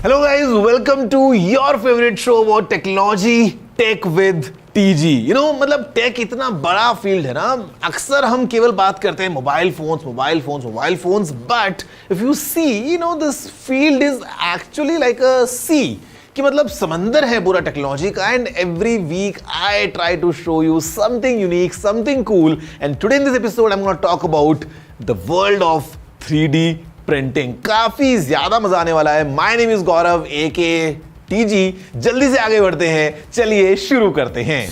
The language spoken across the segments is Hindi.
Hello guys, welcome to your favorite show about technology, Tech with TG. मतलब टेक इतना बड़ा फील्ड है ना, अक्सर हम केवल बात करते हैं mobile phones, but if you see this field is actually like a sea, कि मतलब समंदर है पूरा टेक्नोलॉजी का. And every week I try to show you something unique, something cool. And today in this episode I am gonna talk about the world of 3D printing. काफी ज्यादा मजा आने वाला है. My name is Gaurav AK TG. जल्दी से आगे बढ़ते हैं, चलिए शुरू करते हैं.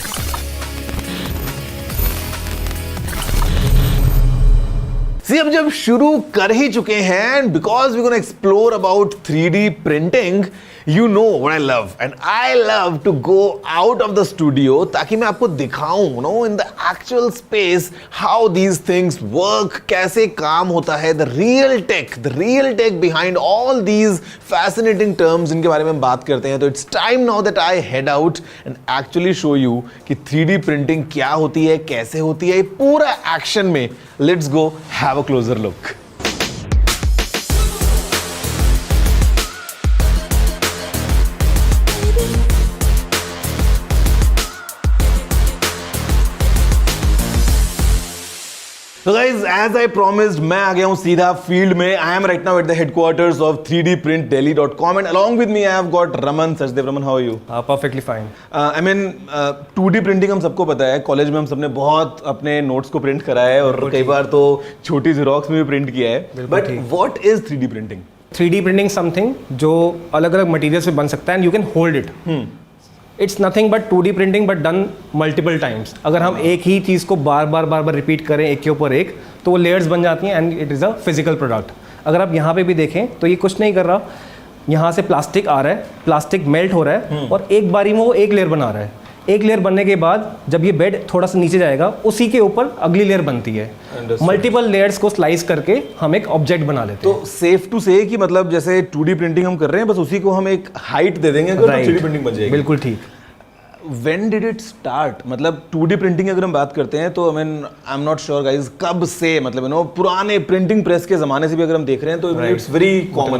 अब जब शुरू कर ही चुके हैं, because we gonna explore about 3D printing, you know what I love, and I love to go out of the studio ताकि मैं आपको दिखाऊं in the actual space how these things work, कैसे काम होता है, the real tech behind all these fascinating terms जिनके बारे में हम बात करते हैं. तो it's time now that I head out and actually show you कि 3D printing क्या होती है, कैसे होती है, पूरा एक्शन में. Let's go have a closer look. So guys, as I promised, मैं आ गया हूँ सीधा फील्ड में. I am right now at the headquarters of 3dprintdelhi.com and along with me I have got Raman Sachdev. Raman, how are you? Perfectly fine. I mean 2D printing हम सबको पता है. कॉलेज में हम सबने बहुत अपने नोट्स को प्रिंट करा है और कई बार तो छोटी जेरोक्स में भी प्रिंट किया है. But what is 3D printing? 3D printing something जो अलग अलग मटेरियल से बन सकता है and you can hold it. It's nothing but 2D printing but done multiple times. अगर हम एक ही चीज़ को बार बार रिपीट करें एक के ऊपर एक, तो वो लेयर्स बन जाती हैं and it is a physical product. अगर आप यहाँ पे भी देखें तो ये कुछ नहीं कर रहा. यहाँ से प्लास्टिक आ रहा है, प्लास्टिक मेल्ट हो रहा है और एक बारी में वो एक लेयर बना रहा है. एक लेयर बनने के बाद जब ये बेड थोड़ा सा नीचे जाएगा, उसी के ऊपर अगली लेयर बनती है. मल्टीपल लेयर्स को स्लाइस करके हम एक ऑब्जेक्ट बना लेते हैं. तो सेफ टू से कि मतलब जैसे 2D प्रिंटिंग हम कर रहे हैं, बस उसी को हम एक हाइट दे देंगे तो 3D प्रिंटिंग बन जाएगी. बिल्कुल ठीक. When did it start? मतलब 2D प्रिंटिंग अगर हम बात करते हैं तो I am not sure guys कब से, मतलब पुराने प्रिंटिंग प्रेस के जमाने से भी अगर हम देख रहे हैं तो it's very common.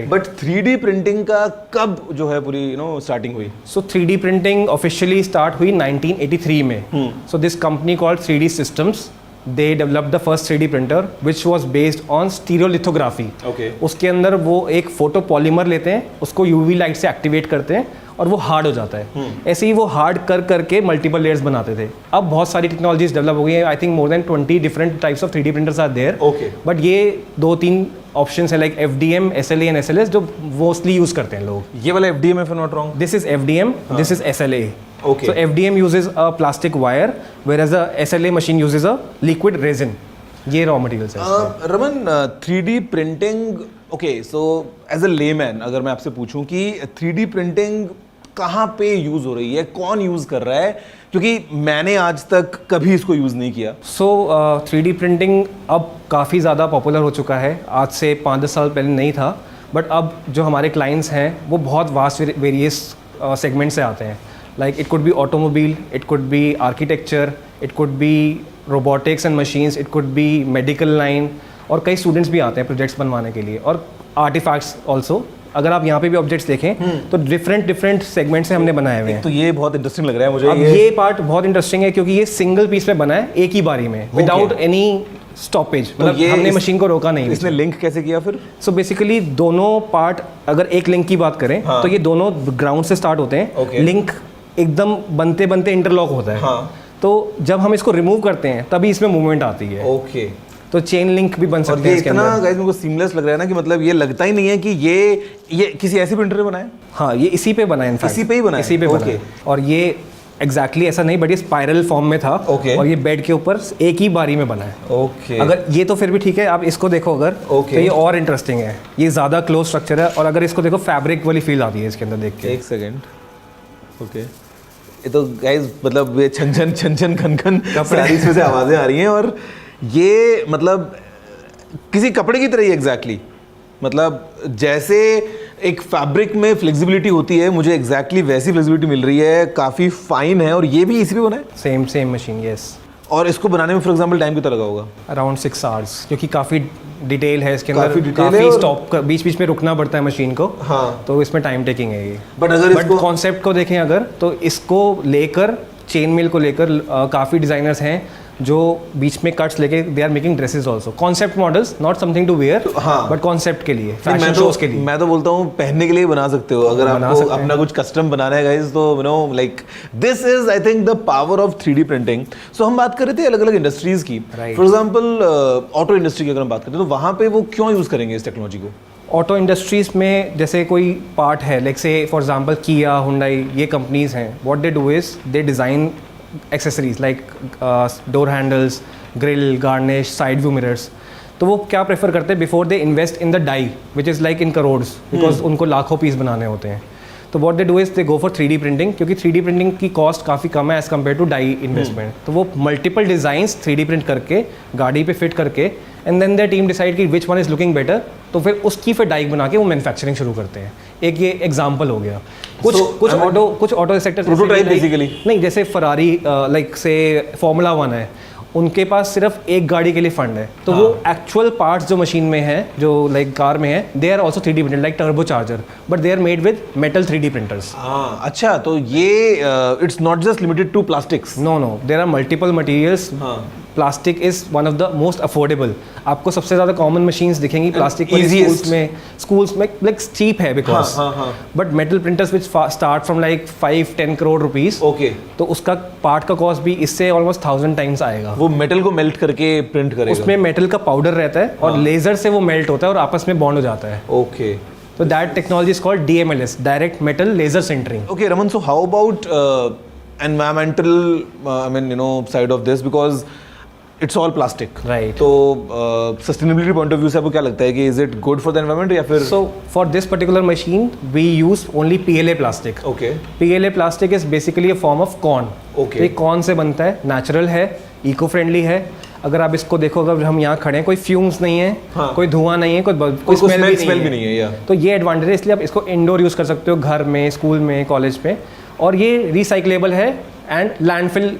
But 3D printing का कब जो है पूरी स्टार्टिंग हुई? सो 3D प्रिंटिंग ऑफिशियली स्टार्ट हुई 1983 में. So this company called 3D systems, they developed the first 3D printer which was based on stereolithography. Okay. उसके अंदर वो एक फोटो पॉलीमर लेते हैं, उसको UV लाइट से एक्टिवेट करते हैं और वो हार्ड हो जाता है. ऐसे ही वो हार्ड करके मल्टीपल लेयर्स बनाते थे. अब बहुत सारी टेक्नोलॉजीज डेवलप हो गई हैं. I think more than 20 different types of 3D printers are there. But ये 2-3 ऑप्शंस है like FDM, SLA and SLS जो मोस्टली यूज करते हैं लोग. ये वाला FDM if I'm not wrong? This is FDM, this is SLA. Okay. So FDM uses a plastic wire, whereas a SLA machine uses a liquid resin. ये raw materials है. Raman, 3D printing, okay, so as a layman अगर मैं आपसे पूछूं कि 3D प्रिंटिंग कहाँ पे यूज हो रही है, कौन यूज कर रहा है, क्योंकि मैंने आज तक कभी इसको यूज नहीं किया. सो 3D प्रिंटिंग अब काफ़ी ज़्यादा पॉपुलर हो चुका है. आज से 5-10 साल पहले नहीं था, बट अब जो हमारे क्लाइंट्स हैं वो बहुत वास्ट वेरियस सेगमेंट से आते हैं. Like it could be automobile, it could be architecture, it could be robotics and machines, it could be medical line, और कई स्टूडेंट्स भी आते हैं प्रोजेक्ट्स बनवाने के लिए, और आर्टिफैक्ट्स ऑल्सो. अगर आप यहाँ पे भी ऑब्जेक्ट्स देखें तो डिफरेंट सेगमेंट से हमने बनाए हुए हैं. तो ये बहुत इंटरेस्टिंग लग रहा है मुझे. अब ये पार्ट बहुत इंटरेस्टिंग है क्योंकि ये सिंगल पीस में बना है एक ही बारी में, विदाउट एनी स्टॉपेज. मतलब हमने मशीन को रोका नहीं. इसने लिंक कैसे किया फिर? सो बेसिकली दोनों पार्ट, अगर एक लिंक की बात करें तो ये दोनों ग्राउंड से स्टार्ट होते हैं. लिंक एकदम बनते इंटरलॉक होता है. तो जब हम इसको रिमूव करते हैं तभी इसमें मूवमेंट आती है. ओके. तो चेन लिंक भी बन सकते हैं इसके अंदर. इतना गाइस मेरे को सीमलेस लग रहा है ना कि मतलब ये लगता ही नहीं है कि ये किसी ऐसी प्रिंटर ने बनाया. हाँ, ये इसी पे बना है. इनफैक्ट इसी पे ही बना है. इसी पे बना है. और ये एग्जैक्टली ऐसा नहीं, बट ये स्पाइरल फॉर्म में था. और ये बेड के ऊपर एक ही बारी में बना है. ओके. अगर ये तो फिर भी ठीक है, आप इसको देखो अगर, तो ये और इंटरेस्टिंग है. ये ज़्यादा क्लोज स्ट्रक्चर है और अगर इसको देखो फैब्रिक वाली फील आती है इसके अंदर देख के. एक सेकेंड. ओके. ये तो गाइस मतलब ये छन खन सारी इसमें से आवाज़ें आ रही हैं और ये मतलब किसी कपड़े की तरह ही एग्जैक्टली. मतलब जैसे एक फैब्रिक में फ्लेक्सिबिलिटी होती है, मुझे एग्जैक्टली वैसी फ्लेक्सिबिलिटी मिल रही है. काफ़ी फाइन है और ये भी इसी पे बना है. Same machine. यस. और इसको बनाने में फॉर एग्जांपल टाइम कितना लगा होगा? अराउंड 6 आवर्स, क्योंकि काफ़ी डिटेल है इसके काफी अंदर, detail है काफ़ी और- स्टॉप बीच बीच में रुकना पड़ता है मशीन को, हाँ। तो इसमें टाइम टेकिंग है ये। बट अगर इसको कॉन्सेप्ट को देखें अगर, तो इसको लेकर चेन मिल को लेकर काफ़ी डिज़ाइनर्स हैं जो बीच में कट्स लेके they are making dresses also, concept models, not something to wear, हाँ। बट कॉन्सेप्ट के लिए, नहीं, फैशन शोज के लिए। मैं तो बोलता हूँ पहनने के लिए बना सकते हो, अगर बना आपको सकते हैं। अपना कुछ कस्टम बनाना है गाइस, तो you know like this is I think the power of 3D printing. So हम बात कर रहे थे अलग अलग इंडस्ट्रीज की, Right. For example auto industry की अगर हम बात करें तो वहाँ पे वो क्यों यूज करेंगे इस टेक्नोलॉजी को? ऑटो इंडस्ट्रीज में जैसे कोई पार्ट है, like say for example Kia, Hyundai, ये कंपनीज हैं, what they do is they design accessories like door handles, grill, garnish, side view mirrors. तो वो क्या प्रेफर करते हैं, before they invest in the die which is like in crores, because उनको लाखों पीस बनाने होते हैं। तो what they do is they go for 3D printing, क्योंकि 3D प्रिंटिंग की कॉस्ट काफ़ी कम है as compare to die investment. तो वो मल्टीपल डिज़ाइंस 3D प्रिंट करके गाड़ी पे फिट करके and then their team decide कि which one is looking better, तो फिर उसकी फिर डाई बना के वो मैन्युफैक्चरिंग शुरू करते हैं। एक ये एग्जाम्पल हो गया। कुछ So, कुछ ऑटो सेक्टर Prototype basically? नहीं, जैसे फरारी लाइक से फॉर्मूला 1 है, उनके पास सिर्फ एक गाड़ी के लिए फंड है, तो वो एक्चुअल पार्ट्स जो मशीन में है, जो लाइक कार में है, they are also 3D printed like turbocharger, but they are made with metal 3D printers. हाँ, अच्छा, तो ये it's not just limited to plastics. No, there are multiple materials. हाँ। Plastic is one of the most affordable. आपको सबसे ज़्यादा कॉमन मशीन्स दिखेंगी प्लास्टिक वाली स्कूल्स में लाइक चीप है because, but metal printers which start from like 5-10 crore rupees. Okay, तो उसका पार्ट का कॉस्ट भी इससे ऑलमोस्ट 1000 टाइम्स आएगा। वो मेटल को मेल्ट करके प्रिंट करेगा? उसमें मेटल का पाउडर रहता है और लेजर से वो मेल्ट होता है और आपस में बॉन्ड हो जाता है। ओके, तो that technology is called DMLS, direct metal laser sintering. okay, Raman, so how about environmental I mean you know side of this, because it's all plastic, Right. तो sustainability point of view से आपको क्या लगता है कि is it good for the environment या फिर? So for this particular machine we use only PLA plastic. Okay. PLA plastic is basically a form of corn. Okay. तो ये कॉर्न से बनता है, नेचुरल है, इको फ्रेंडली है। अगर आप इसको देखो, अगर हम यहाँ खड़े हैं, कोई फ्यूम्स नहीं है, हाँ। कोई धुआं नहीं है, कोई कोई स्मेल भी नहीं है या? तो ये एडवांटेज है, इसलिए आप इसको इंडोर यूज़ कर सकते हो, घर में, स्कूल में, कॉलेज में। और ये रिसाइक्लेबल है एंड लैंडफिल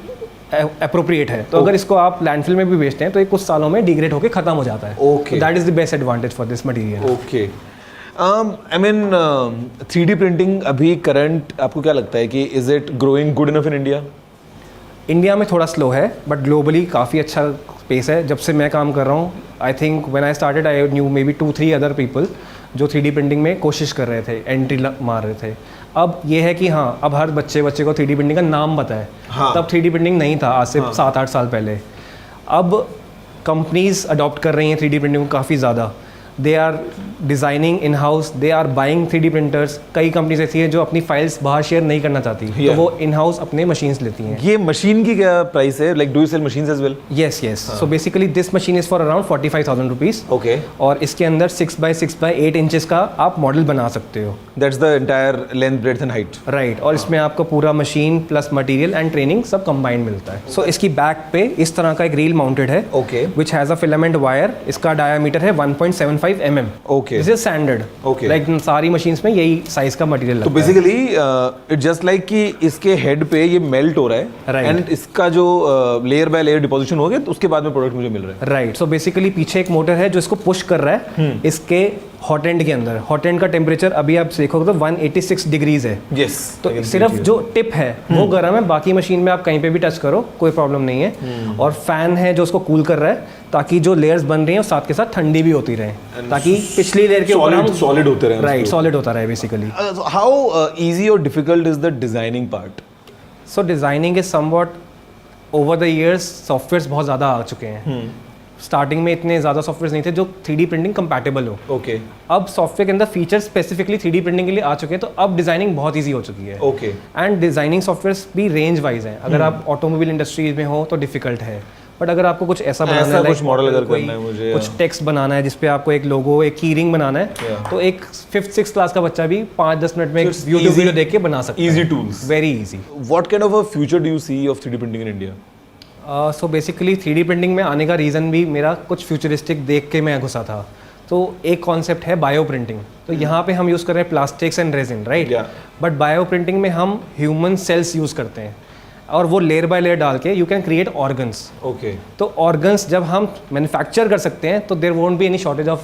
अप्रोप्रिएट है। तो अगर इसको आप लैंडफिल में भी बेचते हैं तो ये कुछ सालों में डिग्रेड होकर खत्म हो जाता है। Okay. That is the best advantage for this material. Okay, I mean 3D printing अभी करंट आपको क्या लगता है कि is it growing good enough in India? India में थोड़ा स्लो है, बट ग्लोबली काफ़ी अच्छा स्पेस है। जब से मैं काम कर रहा हूँ, I think when I started I knew may be 2-3 other people जो 3D प्रिंटिंग में कोशिश कर रहे थे, एंट्री मार रहे थे। अब ये है कि हाँ, अब हर बच्चे को 3D प्रिंटिंग का नाम पता है। हाँ। तब 3D प्रिंटिंग नहीं था, आज से 7-8 साल पहले। अब कंपनीज अडॉप्ट कर रही हैं 3D प्रिंटिंग को काफ़ी ज़्यादा। They are designing in house, they are buying 3D printers. कई कंपनीज ऐसी हैं जो अपनी फाइल्स बाहर शेयर नहीं करना चाहती, तो वो इन हाउस अपने मशीन्स लेती हैं। ये मशीन की क्या प्राइस है? Like do you sell machines as well? Yes, so basically this machine is for around 45,000 rupees. Okay, और इसके अंदर 6x6x8 इंचेस का आप मॉडल बना सकते हो। That's the entire length, breadth and height. Right, और इसमें आपको पूरा machine plus material and training सब कंबाइंड मिलता है। सो इसकी बैक पे इस तरह का एक रील माउंटेड है, Okay. Which has a filament wire. इसका डायामीटर है 1.75 mm। Okay. This is standard. Okay. Like सारी मशीन्स में यही साइज का मटेरियल तो लगता है। बेसिकली इट जस्ट लाइक कि इसके हेड पे ये मेल्ट हो रहा है, Right. एंड इसका जो लेयर बाय लेयर डिपोजिशन हो गया, तो उसके बाद में प्रोडक्ट मुझे मिल रहा है। राइट, सो बेसिकली पीछे एक मोटर है जो इसको पुश कर रहा है इसके हॉट एंड के अंदर। हॉट एंड का टेम्परेचर अभी आप देखोगे तो 186 डिग्रीज है। यस, तो सिर्फ जो टिप है वो गर्म है, बाकी मशीन में आप कहीं पे भी टच करो कोई प्रॉब्लम नहीं है। और फैन है जो उसको कूल कर रहा है, ताकि जो लेयर्स बन रही हैं साथ के साथ ठंडी भी होती रहे, ताकि पिछली लेयर के ऊपर हम सॉलिड होते रहे। राइट, सॉलिड होता रहे बेसिकली। हाउ इजी और difficult is the designing part? So designing is somewhat over the years softwares बहुत ज़्यादा आ चुके हैं। स्टार्टिंग में इतने ज़्यादा सॉफ्टवेयर नहीं थे जो 3D प्रिंटिंग कंपैटिबल हो। ओके, अब सॉफ्टवेयर के अंदर फीचर्स स्पेसिफिकली 3D प्रिंटिंग के लिए आ चुके हैं, तो अब डिजाइनिंग बहुत ईजी हो चुकी है। ओके, एंड डिजाइनिंग सॉफ्टवेयर्स भी रेंज वाइज हैं। अगर आप ऑटोमोबाइल इंडस्ट्रीज में हो तो डिफिकल्ट है, बट अगर आपको कुछ ऐसा बनाना है, कुछ मॉडल अगर करना है मुझे, कुछ टेक्स्ट बनाना है जिसपे आपको एक लोगो, एक कीरिंग बनाना है, तो एक 5th-6th क्लास का बच्चा भी 5-10 मिनट में यूट्यूब वीडियो देख के बना सकता है। easy tools, very easy. What kind of a future do you see of 3D printing in India? So basically 3D printing में आने का रीज़न भी मेरा कुछ फ्यूचरिस्टिक देख के मैं घुसा था। तो एक कॉन्सेप्ट है बायो प्रिंटिंग। तो यहाँ पे हम यूज़ कर रहे हैं plastics and resin, right? Yeah. But bio printing में हम ह्यूमन सेल्स यूज़ करते हैं। और वो लेयर बाय लेयर डाल के you can create organs. Okay, तो ऑर्गन्स जब हम मैन्युफैक्चर कर सकते हैं तो there won't be any shortage of,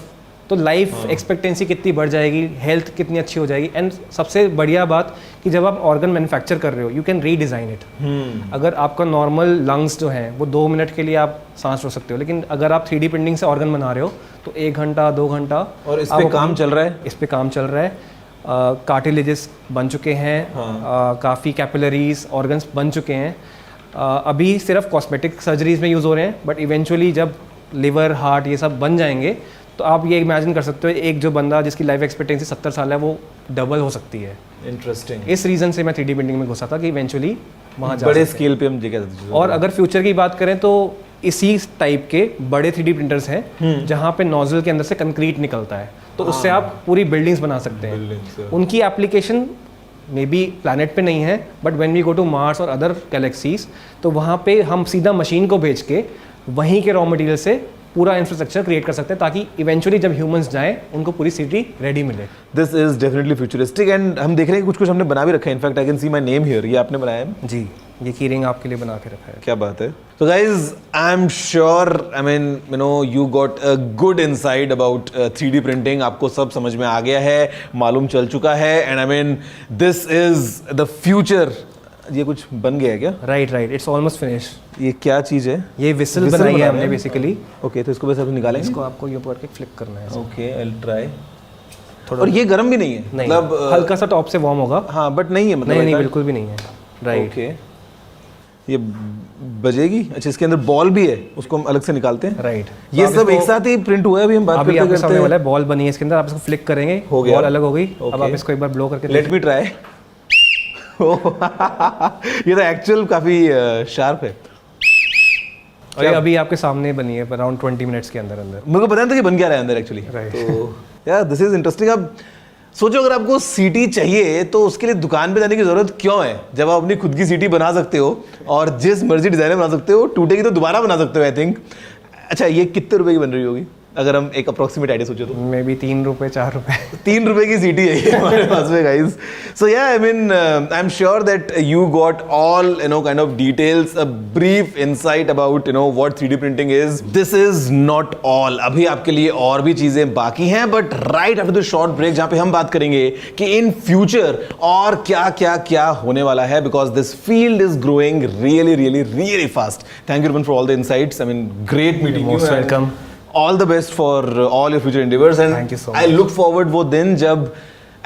तो लाइफ एक्सपेक्टेंसी कितनी बढ़ जाएगी, हेल्थ कितनी अच्छी हो जाएगी। एंड सबसे बढ़िया बात कि जब आप ऑर्गन मैन्युफैक्चर कर रहे हो यू कैन रीडिज़ाइन इट। अगर आपका नॉर्मल लंग्स जो हैं वो 2 मिनट के लिए आप सांस रोक सकते हो, लेकिन अगर आप 3D प्रिंटिंग से ऑर्गन बना रहे हो तो 1 घंटा 2 घंटा। और इस पे काम चल रहा है? इस पे काम चल रहा है। कार्टिलेजेस बन चुके हैं, काफ़ी कैपिलरीज ऑर्गन्स बन चुके हैं। अभी सिर्फ कॉस्मेटिक सर्जरीज में यूज़ हो रहे हैं, बट इवेंचुअली जब लिवर हार्ट ये सब बन जाएंगे तो आप ये इमेजिन कर सकते हो एक जो बंदा जिसकी लाइफ एक्सपेक्टेंसी 70 साल है वो डबल हो सकती है। इंटरेस्टिंग। इस रीज़न से मैं 3D प्रिंटिंग में घुसा था कि इवेंचुअली वहाँ जा बड़े सकते स्केल पे हम जगह। और अगर फ्यूचर की बात करें तो इसी टाइप के बड़े 3D प्रिंटर्स हैं जहाँ पे नोजल के अंदर से कंक्रीट निकलता है, तो उससे आप पूरी बिल्डिंग्स बना सकते हैं। उनकी एप्लीकेशन मे बी प्लैनेट पे नहीं है, but when we go to Mars और अदर गैलेक्सीज तो वहाँ पे हम सीधा मशीन को भेज के वहीं के रॉ मटेरियल से पूरा इंफ्रास्ट्रक्चर क्रिएट कर सकते हैं ताकि इवेंचुअली जब ह्यूमंस जाएं उनको पूरी सिटी रेडी मिले। This is definitely futuristic and हम देख रहे हैं कुछ कुछ हमने बना भी रखा है। In fact I can see my name here. ये आपने बनाया है? जी, ये की रिंग आपके लिए बना के रखा है। क्या बात है। तो guys I am sure, I mean you know you got a good insight about 3D printing. आपको सब समझ में आ गया है, मालूम चल चुका है। And I mean this is the future. ये कुछ बन गया है क्या? Right, it's almost finish. ये क्या चीज़ है? ये विसल बनाई है हमने बेसिकली। ओके, तो इसको बस आप निकालेंगे। इसको आपको ये ऊपर के फ्लिक करना है। Okay, I will try. थोड़ा। और ये गर्म भी नहीं है? नहीं, मतलब हल्का सा टॉप से वार्म होगा। हाँ, बट नहीं है मतलब। नहीं, बिल्कुल भी नहीं है। राइट। ओके, ये बजेगी। अच्छा, इसके अंदर बॉल भी है, उसको हम अलग से निकालते हैं। राइट, ये सब एक साथ ही प्रिंट हुआ है। अभी हम बात करते हैं सामने वाला बॉल बनी है इसके अंदर, आप इसको फ्लिक करेंगे, हो गया, बॉल अलग हो गई। अब आप इसको एक बार ब्लो करके लेट मी ट्राई। ये तो एक्चुअल काफी शार्प है। और ये अभी आपके सामने बनी है अराउंड 20 मिनट्स के अंदर। मेरे को पता नहीं था कि बन क्या रहा है अंदर एक्चुअली। तो यार दिस इज इंटरेस्टिंग। अब सोचो अगर आपको सीटी चाहिए तो उसके लिए दुकान पे जाने की जरूरत क्यों है, जब आप अपनी खुद की सीटी बना सकते हो और जिस मर्जी डिजाइन में बना सकते हो। टूटेगी तो दोबारा बना सकते हो आई थिंक। अच्छा, ये कितने रुपए की बन रही होगी अगर हम एक अप्रोक्सीमेट आइडिया सोचे तो? मे बी 3 रुपए 4 रुपए। 3 रुपए की सीटी है ये हमारे पास में guys. So yeah I mean I am sure that you got all you know kind of details, a brief insight about you know what 3D printing is. This is not all. अभी आपके लिए और भी चीजें बाकी हैं, but right after the short break जहां पे हम बात करेंगे कि इन फ्यूचर और क्या क्या क्या होने वाला है, because this field is growing really really really fast. Thank you for all the insights. I mean great meeting you. Most welcome. All the best for all your future endeavors and Thank you so I much. look forward वो दिन जब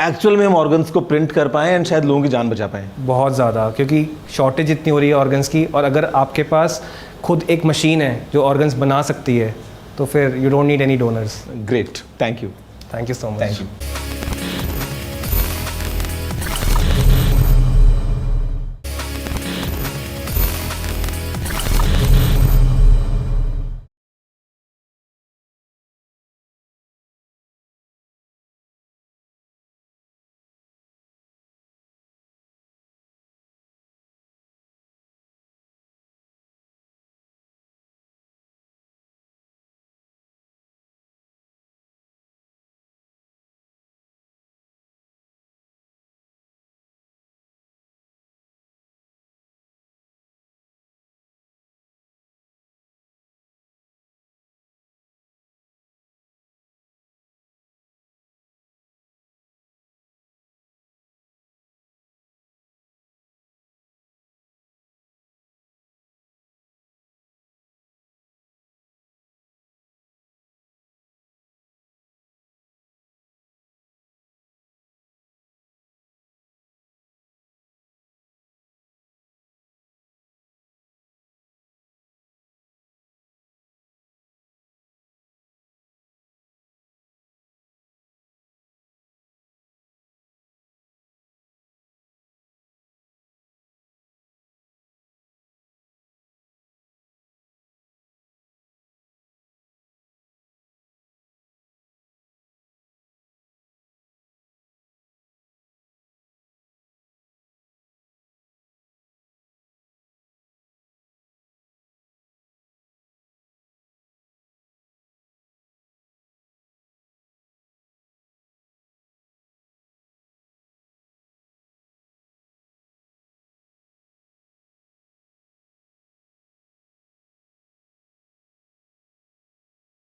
एक्चुअल में हम ऑर्गन्स को प्रिंट कर पाएं एंड शायद लोगों की जान बचा पाएं। बहुत ज़्यादा, क्योंकि शॉर्टेज इतनी हो रही है ऑर्गन्स की, और अगर आपके पास खुद एक मशीन है जो ऑर्गन्स बना सकती है तो फिर you don't need any donors. Great, thank you. Thank you so much. Thank you.